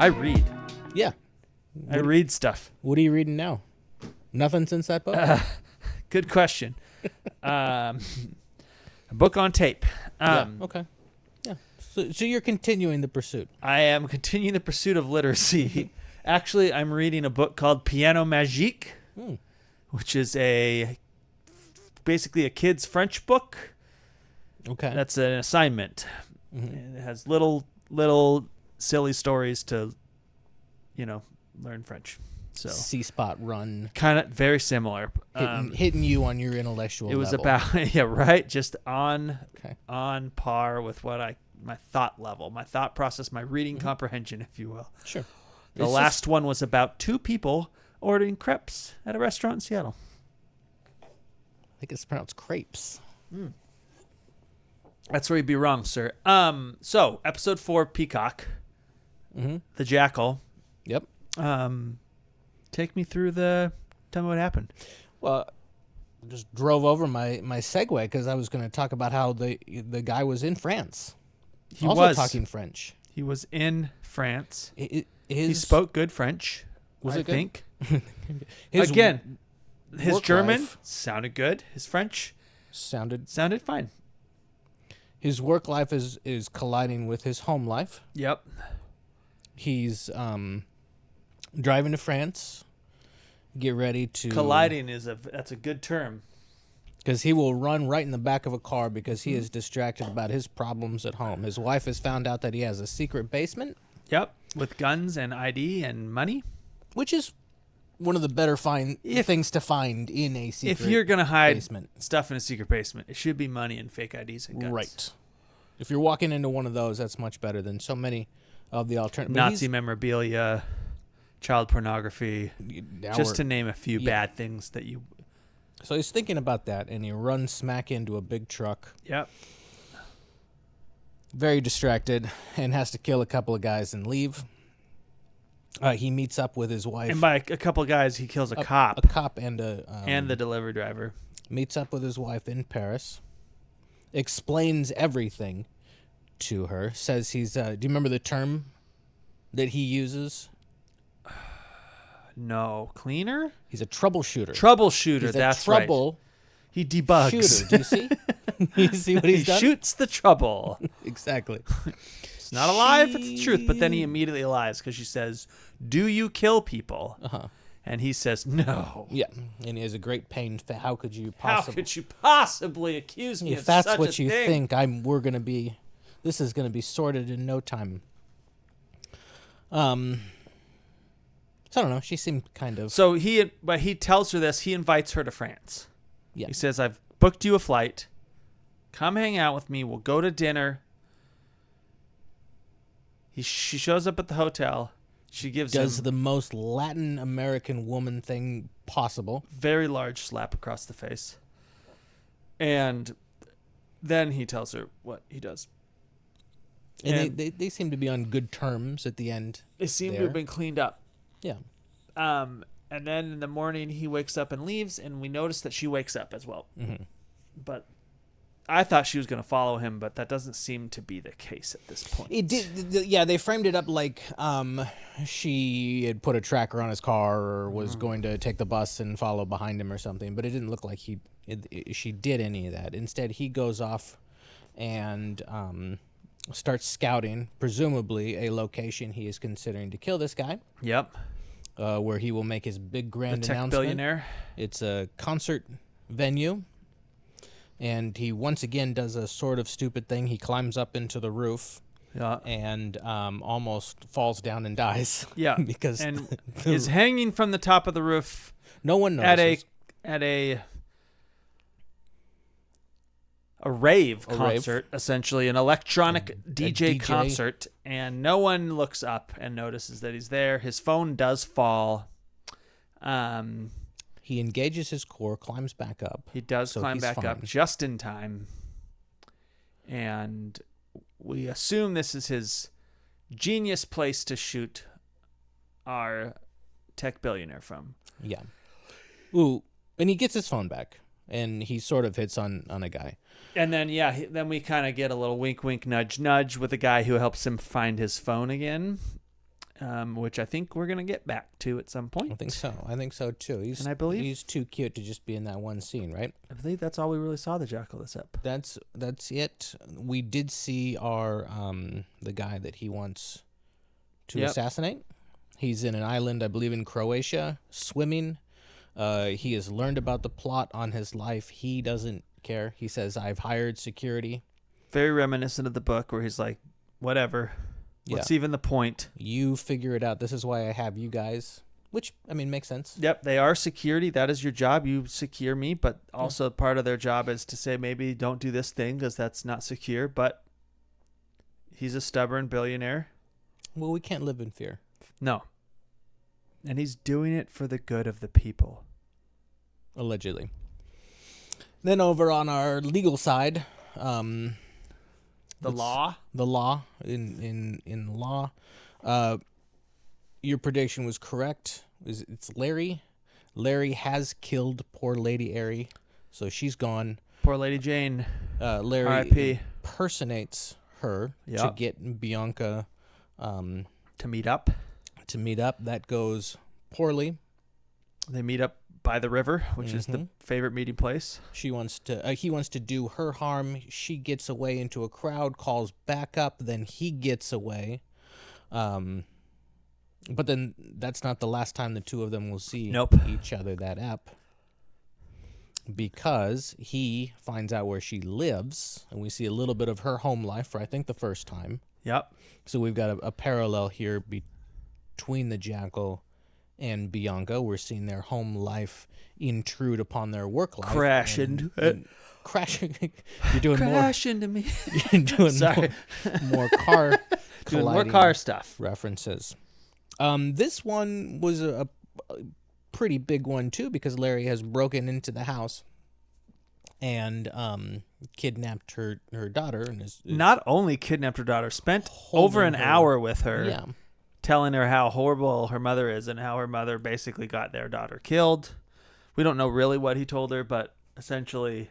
I read. Yeah. I read stuff. What are you reading now? Nothing since that book? Good question. A book on tape. Yeah. Okay. Yeah. So you're continuing the pursuit. I am continuing the pursuit of literacy. Actually, I'm reading a book called Piano Magique, which is basically a kid's French book. Okay. That's an assignment. And it has little silly stories to, learn French. So C-spot run. kind of very similar. Hitting you on your intellectual level. It was about right, just on par with my thought level, my thought process, my reading comprehension, if you will. Sure. The last one was about two people ordering crepes at a restaurant in Seattle. I think it's pronounced crepes. That's where you'd be wrong, sir. So episode 4, Peacock, the Jackal. Yep. Take me through tell me what happened. Well, just drove over my segue because I was going to talk about how the guy was in France. He also was talking French. He was in France. He spoke good French. I think. His Again, his German life sounded good. His French sounded fine. His work life is colliding with his home life. Yep. He's driving to France. Get ready to Colliding that's a good term. Because he will run right in the back of a car because he is distracted about his problems at home. His wife has found out that he has a secret basement. Yep, with guns and ID and money. Which is one of the better things to find in a secret basement. If you're going to hide stuff in a secret basement, it should be money and fake IDs and guns. Right. If you're walking into one of those, that's much better than so many of the alternatives. Nazi memorabilia, child pornography, just to name a few bad things that you... So he's thinking about that, and he runs smack into a big truck. Yep. Very distracted, and has to kill a couple of guys and leave. He meets up with his wife. And by a couple of guys, he kills a cop. A cop and and the delivery driver. Meets up with his wife in Paris. Explains everything to her. Says he's... do you remember the term that he uses? No. Cleaner? He's a troubleshooter. Troubleshooter, that's right. He debugs. Shooter. Do you see? You see what he's done? He shoots the trouble. Exactly. It's not a lie if it's the truth, but then he immediately lies because she says, "Do you kill people?" And he says, "No." Yeah, and he has a great pain. How could you possibly accuse me of such a thing? If that's what you think, this is gonna be sorted in no time. So I don't know. She seemed kind of... So he tells her this. He invites her to France. Yeah. He says, "I've booked you a flight. Come hang out with me. We'll go to dinner." She shows up at the hotel. She does the most Latin American woman thing possible. Very large slap across the face. And then he tells her what he does. And they seem to be on good terms at the end. They seem to have been cleaned up. Yeah. And then in the morning he wakes up and leaves, and we notice that she wakes up as well. But I thought she was going to follow him, but that doesn't seem to be the case at this point. It did. Yeah, they framed it up like she had put a tracker on his car or was going to take the bus and follow behind him or something, but it didn't look like she did any of that. Instead, he goes off and starts scouting, presumably a location he is considering to kill this guy. Yep. Where he will make his big grand announcement. Billionaire. It's a concert venue. And he once again does a sort of stupid thing. He climbs up into the roof and almost falls down and dies. Yeah. Because is hanging from the top of the roof. No one notices. At a rave concert, essentially an electronic DJ concert, and no one looks up and notices that he's there. His phone does fall. He engages his core, climbs back up. He does climb back up just in time. And we assume this is his genius place to shoot our tech billionaire from. Yeah. Ooh, and he gets his phone back, and he sort of hits on a guy. And then, then we kind of get a little wink, wink, nudge, nudge with a guy who helps him find his phone again. which I think we're gonna get back to at some point. I think so too. And I believe he's too cute to just be in that one scene, right? I believe that's all we really saw the Jackal this ep. That's it. We did see our the guy that he wants to assassinate. He's in an island, I believe, in Croatia, swimming. He has learned about the plot on his life. He doesn't care. He says, "I've hired security." Very reminiscent of the book, where he's like, "Whatever. What's even the point? You figure it out. This is why I have you guys." Which, I mean, makes sense. Yep, they are security. That is your job. You secure me, but also part of their job is to say, maybe don't do this thing because that's not secure. But he's a stubborn billionaire. Well, we can't live in fear. No. And he's doing it for the good of the people. Allegedly. Then over on our legal side, the law in law, your prediction was correct. It's Larry. Larry has killed poor Lady Airy, so she's gone. Poor Lady Jane. Larry R.I.P. impersonates her to get Bianca to meet up. That goes poorly. They meet up by the river, which is the favorite meeting place. He wants to do her harm. She gets away into a crowd, calls back up, then he gets away. But then that's not the last time the two of them will see each other that ep. Because he finds out where she lives, and we see a little bit of her home life for, I think, the first time. Yep. So we've got a parallel here between the Jackal and Bianca. We're seeing their home life intrude upon their work life. Crash into it. Crashing. You're doing Crash into me. You're doing more car doing more car stuff. References. This one was a pretty big one too, because Larry has broken into the house and kidnapped her daughter, and is not only kidnapped her daughter, spent over an hour with her, telling her how horrible her mother is and how her mother basically got their daughter killed. We don't know really what he told her, but essentially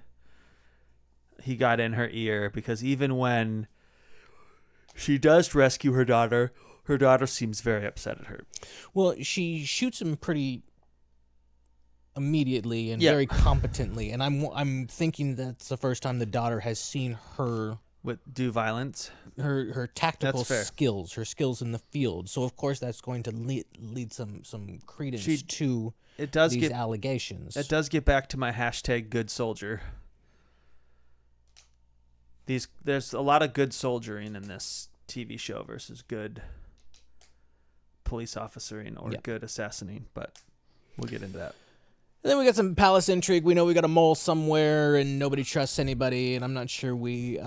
he got in her ear, because even when she does rescue her daughter seems very upset at her. Well, she shoots him pretty immediately and very competently, and I'm thinking that's the first time the daughter has seen her do violence. Her tactical skills, her skills in the field. So of course that's going to lead some credence to these allegations. It does get back to my hashtag good soldier. There's a lot of good soldiering in this TV show versus good police officering or good assassinating, but we'll get into that. And then we got some palace intrigue. We know we got a mole somewhere and nobody trusts anybody, and I'm not sure we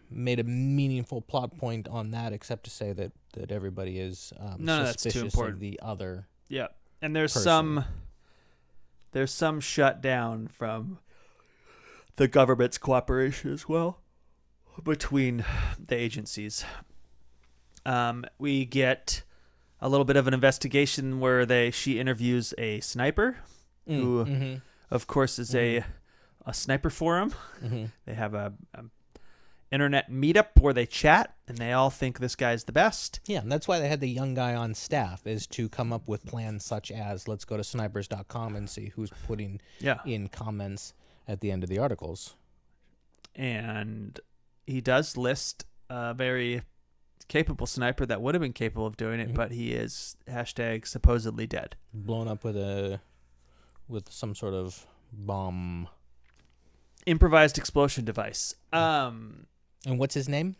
made a meaningful plot point on that, except to say that everybody is suspicious of the other. Yeah. And there's some shutdown from the government's cooperation as well between the agencies. We get a little bit of an investigation where she interviews a sniper who, of course, is a sniper forum. They have a internet meetup where they chat, and they all think this guy's the best. Yeah, and that's why they had the young guy on staff, is to come up with plans such as, let's go to snipers.com and see who's putting in comments at the end of the articles. And he does list a very capable sniper that would have been capable of doing it, but he is #supposedly dead. Blown up with some sort of bomb. Improvised explosion device. And what's his name?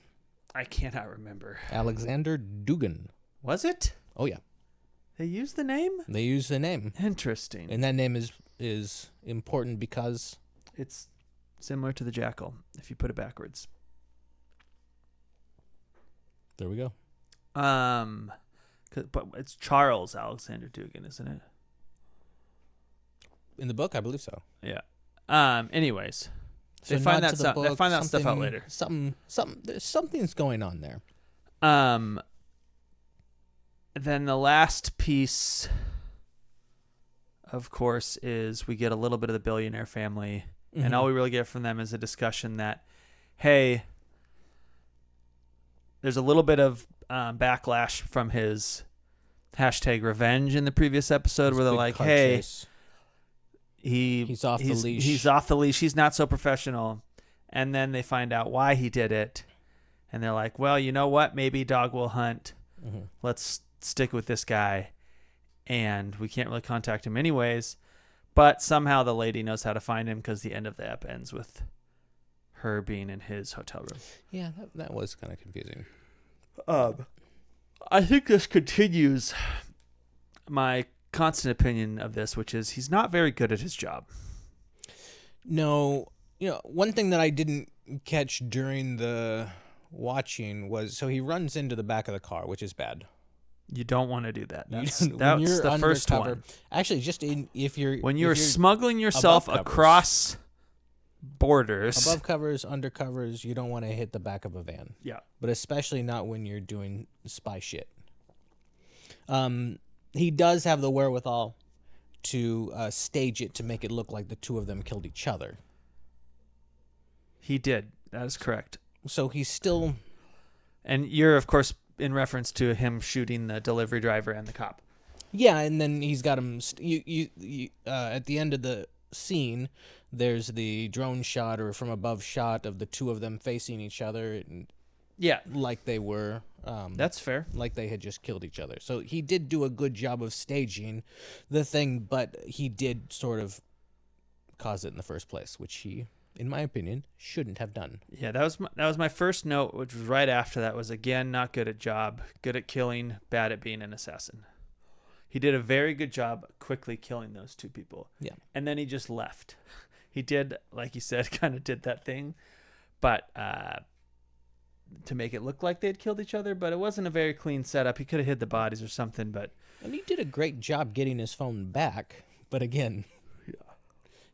I cannot remember. Alexander Dugan. Was it? Oh, yeah. They used the name? They used the name. Interesting. And that name is important because it's similar to the Jackal, if you put it backwards. There we go. But it's Charles Alexander Dugan, isn't it? In the book, I believe so. Yeah. Anyways, so they find that stuff. They find that stuff out later. Something's going on there. Then the last piece, of course, is we get a little bit of the billionaire family, and all we really get from them is a discussion that, hey, there's a little bit of backlash from his #revenge in the previous episode, where they're like, "Hey, chase. he's off the leash. He's off the leash. He's not so professional." And then they find out why he did it, and they're like, "Well, you know what? Maybe dog will hunt. Mm-hmm. Let's stick with this guy." And we can't really contact him anyways. But somehow the lady knows how to find him because the end of the ep ends with her being in his hotel room. Yeah, that was kind of confusing. I think this continues my constant opinion of this, which is he's not very good at his job. No, one thing that I didn't catch during the watching was, so he runs into the back of the car, which is bad. You don't want to do that. That's When you're the first undercover- one. Actually, if you're smuggling yourself above covers. across borders. above covers, under covers, you don't want to hit the back of a van. Yeah. But especially not when you're doing spy shit. He does have the wherewithal to stage it to make it look like the two of them killed each other. He did. That is correct. So he's still... And you're, of course, in reference to him shooting the delivery driver and the cop. Yeah, and then he's got him... at the end of the scene, there's the drone shot or from above shot of the two of them facing each other, and Yeah. like they were... That's fair. like they had just killed each other. So he did do a good job of staging the thing, but he did sort of cause it in the first place, which he, in my opinion, shouldn't have done. Yeah, that was my first note, which was right after that, was again not good at job, good at killing, bad at being an assassin. He did a very good job quickly killing those two people. Yeah. And then he just left. He did, like you said, kind of did that thing, but to make it look like they'd killed each other, but it wasn't a very clean setup. He could have hid the bodies or something, but... And he did a great job getting his phone back, but again...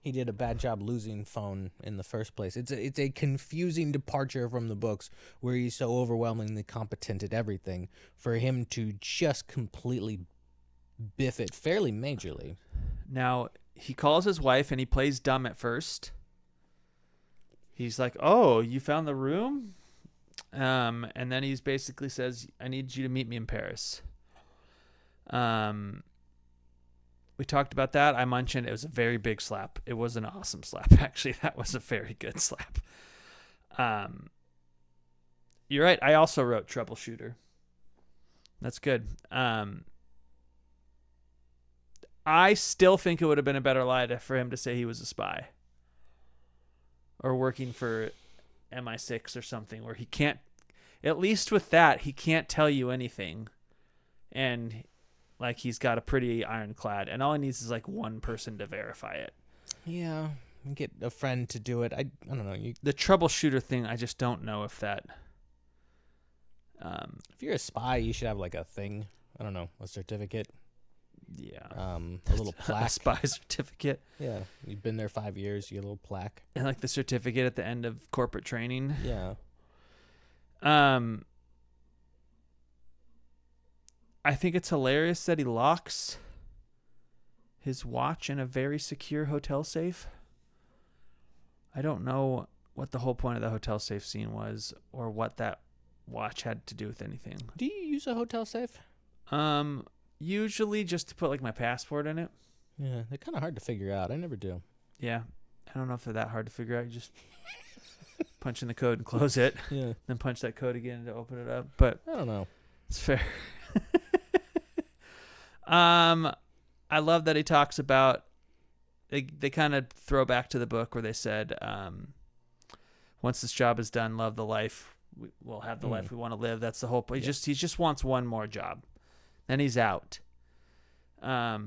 He did a bad job losing phone in the first place. It's a confusing departure from the books where he's so overwhelmingly competent at everything for him to just completely biff it fairly majorly. Now, he calls his wife and he plays dumb at first. He's like, "Oh, you found the room?" And then he's basically says, "I need you to meet me in Paris." We talked about that. I mentioned it was a very big slap. It was an awesome slap, actually. That was a very good slap. You're right. I also wrote troubleshooter. That's good. I still think it would have been a better lie for him to say he was a spy or working for MI6 or something, where he can't, at least with that, he can't tell you anything. And like he's got a pretty ironclad, and all he needs is like one person to verify it. Yeah, get a friend to do it. I don't know. The troubleshooter thing, I just don't know if that... if you're a spy, you should have like a thing. I don't know, a certificate. Yeah. A little plaque. A spy certificate. Yeah, you've been there 5 years. You get a little plaque. And like the certificate at the end of corporate training. Yeah. I think it's hilarious that he locks his watch in a very secure hotel safe. I don't know what the whole point of the hotel safe scene was or what that watch had to do with anything. Do you use a hotel safe? Usually just to put like my passport in it. Yeah, they're kind of hard to figure out. I never do. Yeah. I don't know if they're that hard to figure out. You just punch in the code and close it. Yeah. Then punch that code again to open it up. But I don't know. It's fair. I love that he talks about, they kind of throw back to the book where they said, once this job is done, love the life. We'll have the life we want to live. That's the whole point. He just wants one more job. Then he's out. I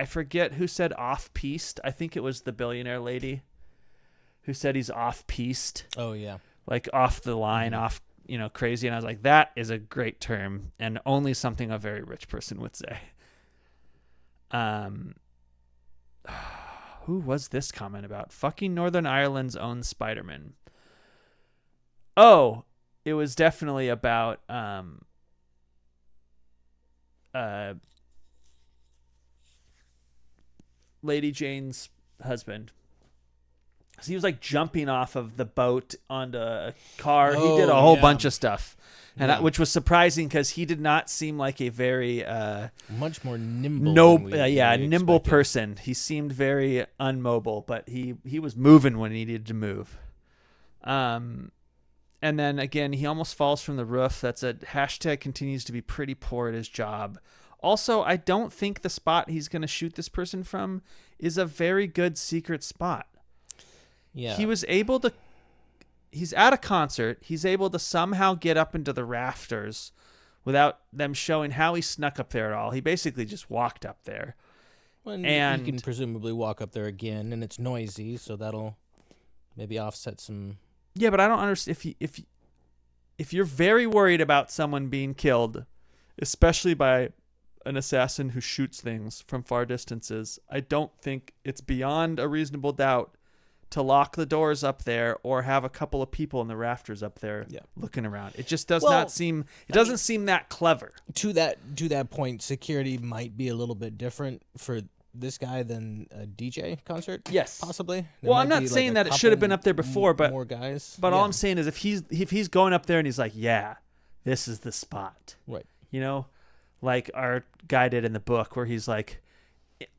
forget who said off-piste. I think it was the billionaire lady who said he's off-piste. Oh, yeah. Like off the line, off, crazy. And I was like, that is a great term and only something a very rich person would say. Who was this comment about? Fucking Northern Ireland's own Spider-Man. Oh, it was definitely about Lady Jane's husband, So he was like jumping off of the boat onto a car. He Oh, did a whole yeah. bunch of stuff, and Yeah. which was surprising because he did not seem like a very Much more nimble. than we nimble expected. person. He seemed very unmobile, but he was moving when he needed to move. And then again, he almost falls from the roof. That's a hashtag continues to be pretty poor at his job. Also, I don't think the spot he's going to shoot this person from is a very good secret spot. Yeah. He's at a concert. He's able to somehow get up into the rafters without them showing how he snuck up there at all. He basically just walked up there. And you can presumably walk up there again, and it's noisy, so that'll maybe offset some. Yeah, but I don't understand if you're very worried about someone being killed, especially by an assassin who shoots things from far distances, I don't think it's beyond a reasonable doubt to lock the doors up there or have a couple of people in the rafters up there looking around. It just does not seem. It doesn't seem that clever. To that point, security might be a little bit different for this guy than a DJ concert. Yes, possibly. Well, I'm not saying that it should have been up there before, but more guys. But all I'm saying is if he's going up there and he's like, yeah, this is the spot. Right. You know, like our guy did in the book where he's like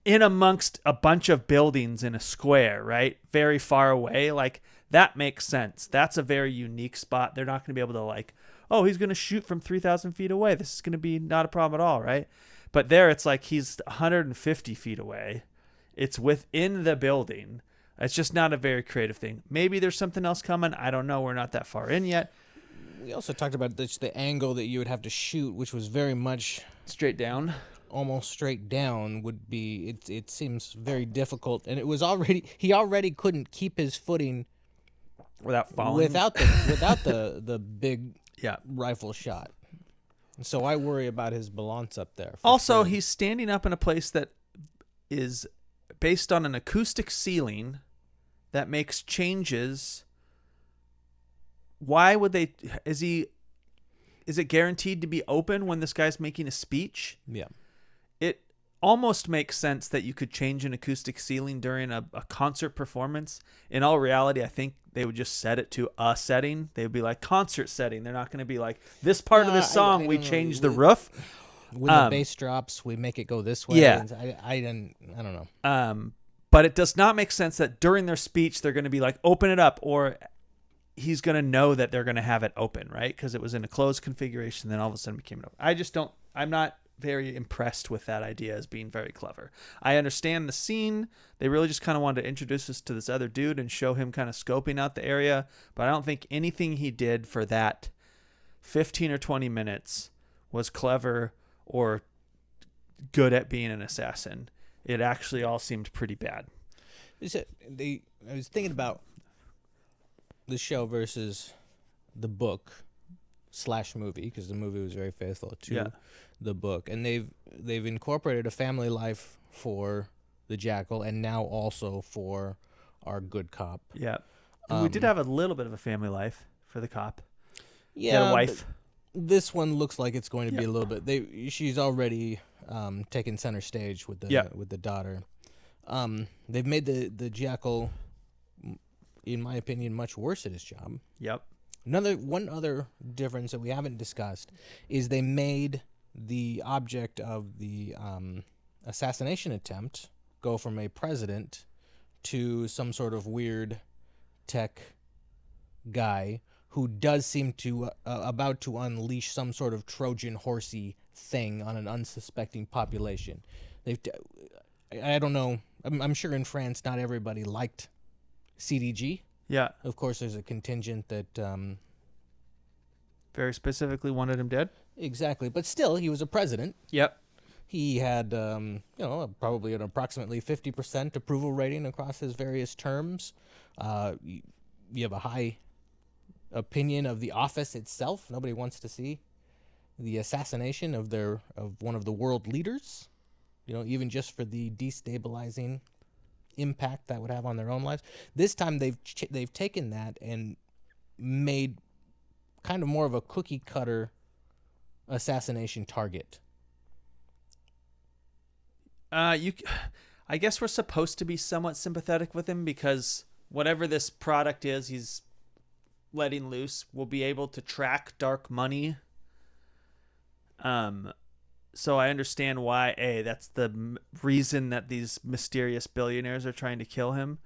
in amongst a bunch of buildings in a square, right? Very far away. Like that makes sense. That's a very unique spot. They're not going to be able to like, oh, he's going to shoot from 3,000 feet away. This is going to be not a problem at all, right? But there it's like he's 150 feet away. It's within the building. It's just not a very creative thing. Maybe there's something else coming. I don't know. We're not that far in yet. We also talked about the angle that you would have to shoot, which was very much straight down. Almost straight down would be. It seems very difficult, and it was already. He already couldn't keep his footing without falling. Without the big rifle shot. So I worry about his balance up there. Also, he's standing up in a place that is based on an acoustic ceiling that makes changes. Why would they? Is it guaranteed to be open when this guy's making a speech? Yeah. It almost makes sense that you could change an acoustic ceiling during a concert performance. In all reality, I think they would just set it to a setting. They would be like concert setting. They're not going to be like this part of the song. We change the roof. When the bass drops, we make it go this way. Yeah. I don't know. But it does not make sense that during their speech, they're going to be like, open it up, or he's going to know that they're going to have it open, right? Because it was in a closed configuration. Then all of a sudden became open. I'm not very impressed with that idea as being very clever. I understand the scene. They really just kind of wanted to introduce us to this other dude and show him kind of scoping out the area. But I don't think anything he did for that 15 or 20 minutes was clever or good at being an assassin. It actually all seemed pretty bad. I was thinking about the show versus the book / movie, because the movie was very faithful to the book, and they've incorporated a family life for the Jackal and now also for our good cop. Yeah. We did have a little bit of a family life for the cop. Yeah. He had a wife. This one looks like it's going to be a little bit. She's already taken center stage with the daughter. They've made the Jackal, in my opinion, much worse at his job. Yep. One other difference that we haven't discussed is they made the object of the assassination attempt go from a president to some sort of weird tech guy who does seem to about to unleash some sort of Trojan horsey thing on an unsuspecting population. I don't know. I'm sure in France not everybody liked CDG. Yeah. Of course, there's a contingent that very specifically wanted him dead. Exactly, but still, he was a president. Yep. He had, probably an approximately 50% approval rating across his various terms. You have a high opinion of the office itself. Nobody wants to see the assassination of one of the world leaders. Even just for the destabilizing impact that would have on their own lives. This time they've taken that and made kind of more of a cookie cutter assassination target. I guess we're supposed to be somewhat sympathetic with him because whatever this product is he's letting loose will be able to track dark money. So I understand why, that's the reason that these mysterious billionaires are trying to kill him.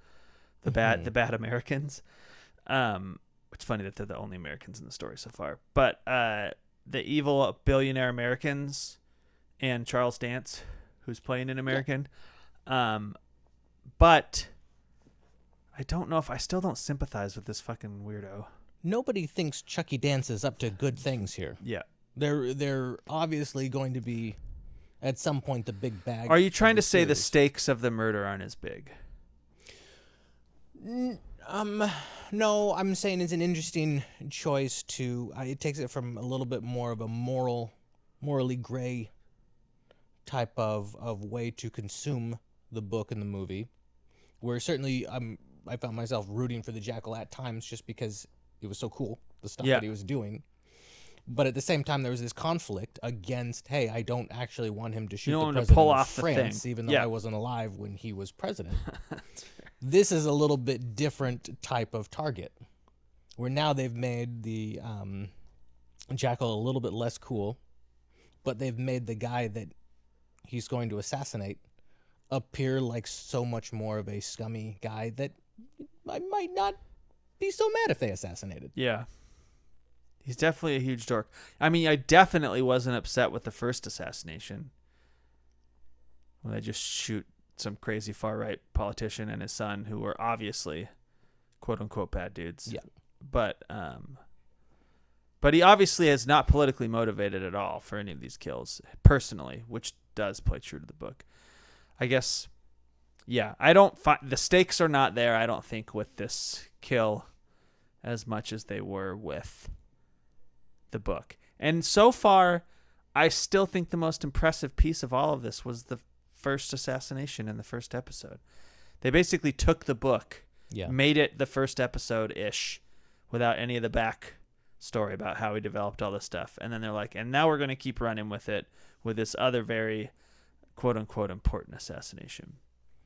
The bad Americans. It's funny that they're the only Americans in the story so far. But the evil billionaire Americans and Charles Dance, who's playing an American. But I don't know if I still don't sympathize with this fucking weirdo. Nobody thinks Chucky Dance is up to good things here. Yeah. They're obviously going to be, at some point, the big bag. Are you trying to say the stakes of the murder aren't as big? No, I'm saying it's an interesting choice to. It takes it from a little bit more of a morally gray type of way to consume the book and the movie. Where certainly I found myself rooting for the Jackal at times just because it was so cool, the stuff that he was doing. But at the same time, there was this conflict against, hey, I don't actually want him to shoot the president pull of off France, even though I wasn't alive when he was president. This is a little bit different type of target, where now they've made the Jackal a little bit less cool, but they've made the guy that he's going to assassinate appear like so much more of a scummy guy that I might not be so mad if they assassinated. Yeah. He's definitely a huge dork. I mean, I definitely wasn't upset with the first assassination, when they just shoot some crazy far-right politician and his son, who were obviously quote-unquote bad dudes. Yeah. But he obviously is not politically motivated at all for any of these kills, personally, which does play true to the book. I guess, yeah, the stakes are not there, I don't think, with this kill as much as they were with the book. And so far, I still think the most impressive piece of all of this was the first assassination in the first episode. They basically took the book, made it the first episode-ish, without any of the back story about how he developed all this stuff. And then they're like, and now we're going to keep running with it with this other very quote-unquote important assassination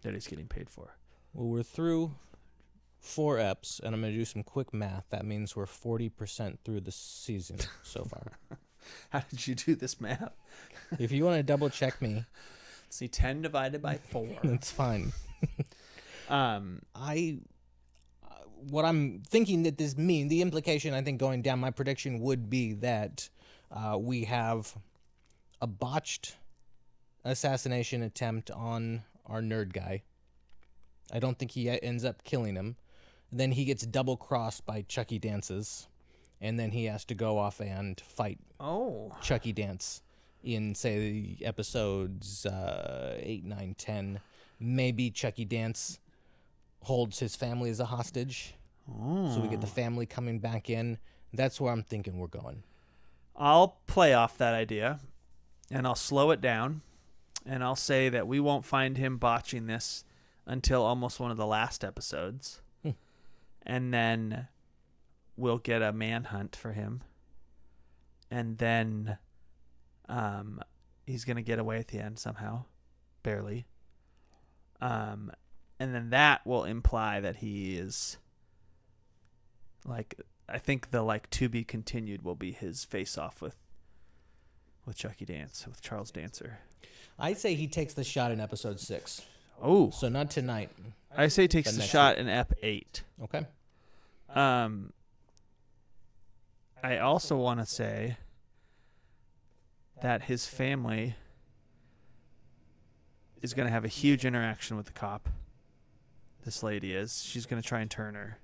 that he's getting paid for. Well, we're through 4 eps, and I'm going to do some quick math. That means we're 40% through the season so far. How did you do this math? If you want to double check me. Let's see, 10 divided by 4. That's fine. What I'm thinking that this means, the implication I think going down, my prediction would be that we have a botched assassination attempt on our nerd guy. I don't think he ends up killing him. Then he gets double-crossed by Chucky Dance's, and then he has to go off and fight Chucky Dance in, say, episodes 8, 9, 10. Maybe Chucky Dance holds his family as a hostage, so we get the family coming back in. That's where I'm thinking we're going. I'll play off that idea, and I'll slow it down, and I'll say that we won't find him botching this until almost one of the last episodes. And then we'll get a manhunt for him. And then he's going to get away at the end somehow. Barely. And then that will imply that he is, like, I think the, like, to be continued will be his face-off with Chucky Dance, with Charles Dancer. I say he takes the shot in episode 6. Oh. So not tonight. I say he takes the shot in Ep9. Okay. I also want to say that his family is going to have a huge interaction with the cop. This lady is. She's going to try and turn her.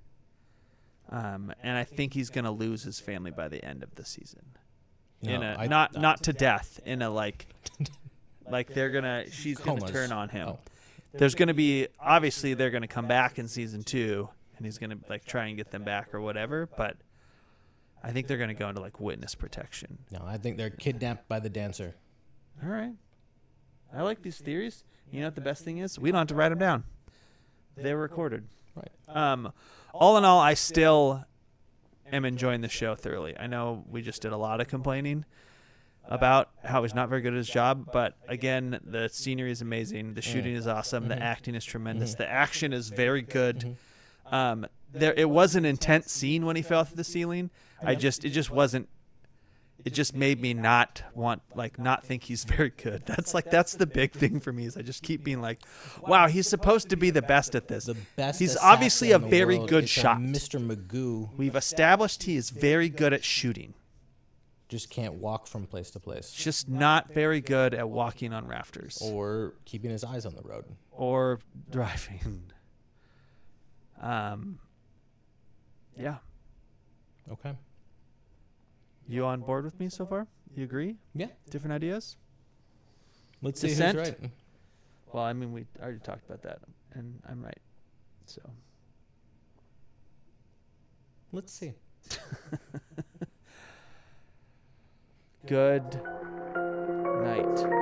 And I think he's going to lose his family by the end of the season. Not to death, in a like she's going to turn on him. Oh. There's going to be, obviously they're going to come back in season 2, and he's going to like try and get them back or whatever, but I think they're going to go into like witness protection. No, I think they're kidnapped by the dancer. All right. I like these theories. You know what the best thing is? We don't have to write them down. They're recorded. Right. All in all, I still am enjoying the show thoroughly. I know we just did a lot of complaining about how he's not very good at his job, but again, the scenery is amazing, the shooting is awesome, the acting is tremendous, the action is very good. It was an intense scene when he fell through the ceiling. It just made me not think he's very good. That's the big thing for me is I just keep being like, wow, he's supposed to be the best at this. The best. He's obviously a assassin in the very world. good It's shot. Mr. Magoo We've established he is very good at shooting. just can't walk from place to place. Just not very good at walking on rafters Or keeping his eyes on the road. or driving. Yeah. Okay. You on board with me so far? You agree? Yeah. Different ideas? Let's see Descent? who's right. Well, I mean, we already talked about that, and I'm right. So. Let's see. Good night.